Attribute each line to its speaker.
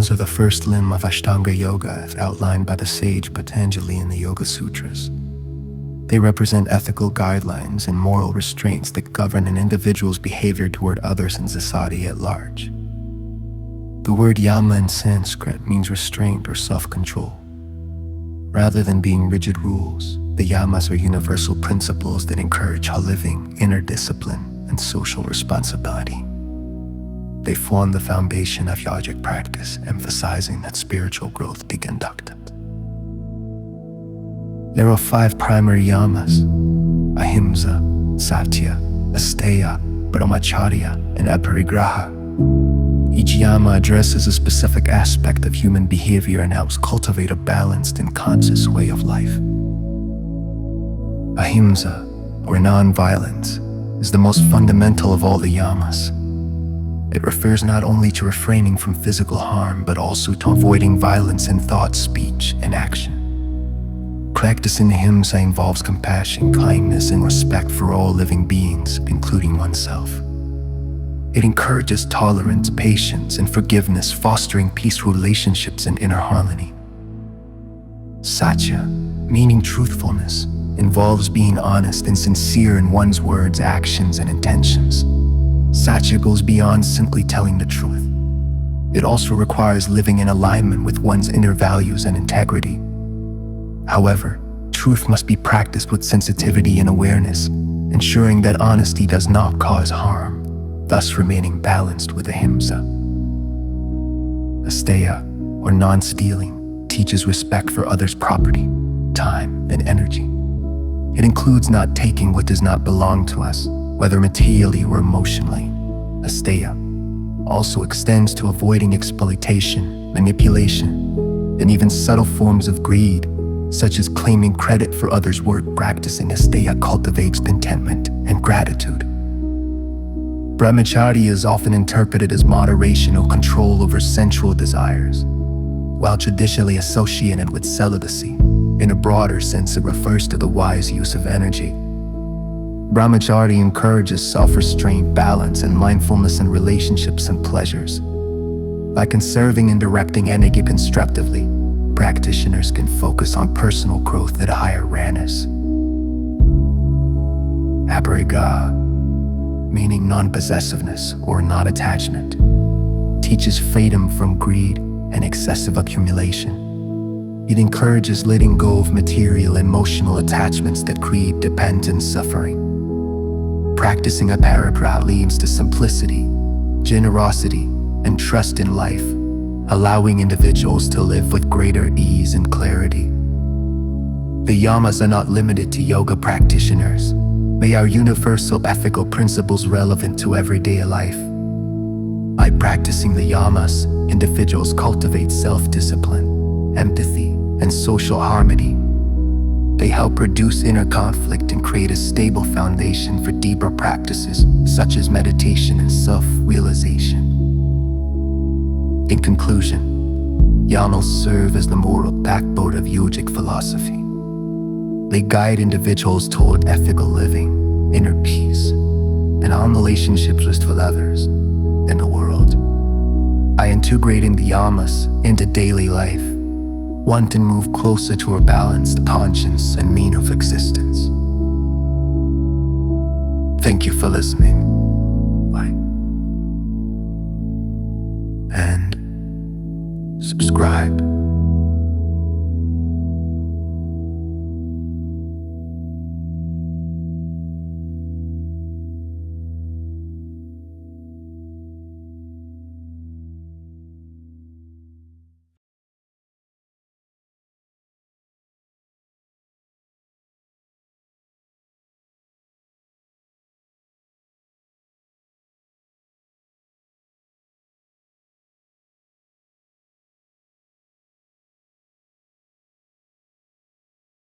Speaker 1: Yamas are the first limb of Ashtanga Yoga as outlined by the sage Patanjali in the Yoga Sutras. They represent ethical guidelines and moral restraints that govern an individual's behavior toward others and society at large. The word yama in Sanskrit means restraint or self-control. Rather than being rigid rules, the yamas are universal principles that encourage living, inner discipline, and social responsibility. They form the foundation of yogic practice, emphasizing that spiritual growth be conducted. There are 5 primary yamas: Ahimsa, Satya, Asteya, Brahmacharya, and Aparigraha. Each yama addresses a specific aspect of human behavior and helps cultivate a balanced and conscious way of life. Ahimsa, or non-violence, is the most fundamental of all the yamas. It refers not only to refraining from physical harm, but also to avoiding violence in thought, speech, and action. Practicing Ahimsa involves compassion, kindness, and respect for all living beings, including oneself. It encourages tolerance, patience, and forgiveness, fostering peaceful relationships and inner harmony. Satya, meaning truthfulness, involves being honest and sincere in one's words, actions, and intentions. Satya goes beyond simply telling the truth. It also requires living in alignment with one's inner values and integrity. However, truth must be practiced with sensitivity and awareness, ensuring that honesty does not cause harm, thus remaining balanced with Ahimsa. Asteya, or non-stealing, teaches respect for others' property, time, and energy. It includes not taking what does not belong to us, whether materially or emotionally. Asteya also extends to avoiding exploitation, manipulation, and even subtle forms of greed, such as claiming credit for others' work. Practicing Asteya cultivates contentment and gratitude. Brahmacharya is often interpreted as moderation or control over sensual desires, while traditionally associated with celibacy. In a broader sense, it refers to the wise use of energy. Brahmacharya encourages self-restraint, balance, and mindfulness in relationships and pleasures. By conserving and directing energy constructively, practitioners can focus on personal growth at a higher awareness. Aparigraha, meaning non-possessiveness or non-attachment, teaches freedom from greed and excessive accumulation. It encourages letting go of material and emotional attachments that create dependence and suffering. Practicing Aparigraha leads to simplicity, generosity, and trust in life, allowing individuals to live with greater ease and clarity. The yamas are not limited to yoga practitioners. They are universal ethical principles relevant to everyday life. By practicing the yamas, individuals cultivate self-discipline, empathy, and social harmony. They help reduce inner conflict and create a stable foundation for deeper practices such as meditation and self-realization. In conclusion, yamas serve as the moral backbone of yogic philosophy. They guide individuals toward ethical living, inner peace, and on relationships with others and the world. By integrating the yamas into daily life, one can move closer to a balanced conscience and meaning of existence. Thank you for listening. Bye. And subscribe.